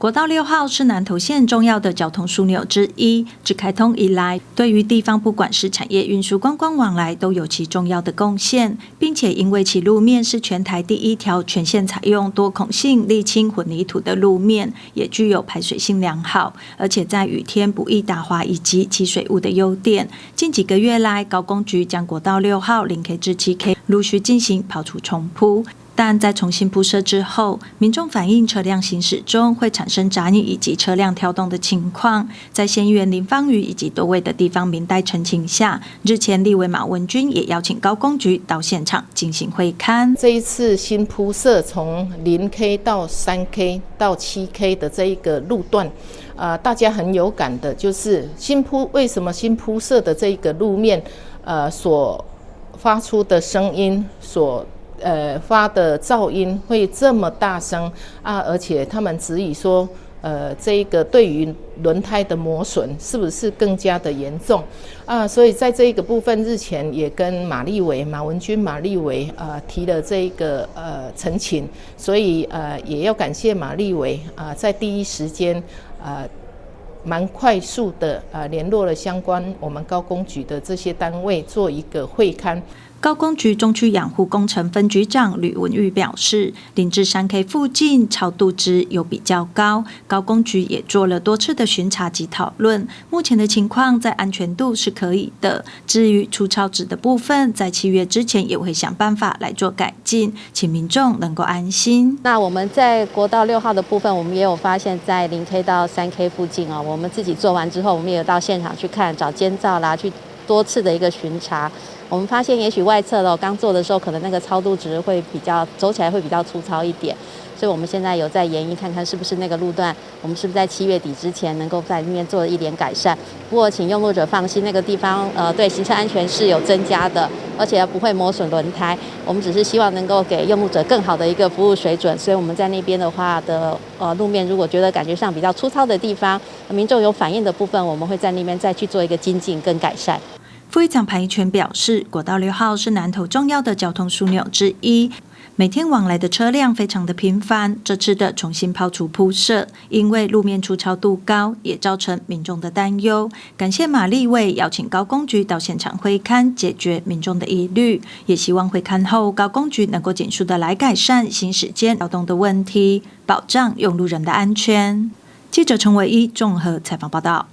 国道6号是南投县重要的交通枢纽之一，自开通以来，对于地方不管是产业运输、观光往来，都有其重要的贡献，并且因为其路面是全台第一条全线采用多孔性沥青混凝土的路面，也具有排水性良好，而且在雨天不易打滑以及起水雾的优点。近几个月来，高工局将国道6号0K 至7K 陆续进行刨除重铺。但在重新铺设之后，民众反映车辆行驶中会产生杂音以及车辆跳动的情况。在县议员林芳瑜以及多位的地方民代陈情下，日前立委马文君也邀请高工局到现场进行会勘。这一次新铺设从0K 到3K 到7K 的这一个路段，大家很有感的就是为什么新铺设的这一个路面，所发出的声音发的噪音会这么大声啊？而且他们质疑说，这个对于轮胎的磨损是不是更加的严重啊？所以在这一个部分，日前也跟马文君马立委提了这一个陈情，所以也要感谢马立委在第一时间蛮快速的联络了相关我们高工局的这些单位做一个会勘。高工局中区养护工程分局长吕文玉表示，0至3K 附近超度值有比较高，高工局也做了多次的巡查及讨论，目前的情况在安全度是可以的。至于出超值的部分，在7月之前也会想办法来做改进，请民众能够安心。那我们在国道6号的部分，我们也有发现，在0K 到3K 附近哦，我们自己做完之后，我们也有到现场去看，找监造啦，去多次的一个巡查。我们发现，也许外侧的刚做的时候，可能那个超度值会走起来会比较粗糙一点，所以我们现在有在研议看看是不是那个路段，我们是不是在7月底之前能够在里面做一点改善。不过，请用路者放心，那个地方对行车安全是有增加的，而且不会磨损轮胎。我们只是希望能够给用路者更好的一个服务水准，所以我们在那边的话的路面，如果觉得感觉上比较粗糙的地方，民众有反映的部分，我们会在那边再去做一个精进跟改善。副议长潘一全表示，国道6号是南投重要的交通枢纽之一，每天往来的车辆非常的频繁。这次的重新刨除铺设，因为路面粗糙度高，也造成民众的担忧。感谢马立委邀请高工局到现场会勘，解决民众的疑虑，也希望会勘后高工局能够尽速的来改善行驶间劳动的问题，保障用路人的安全。记者陈维一综合采访报道。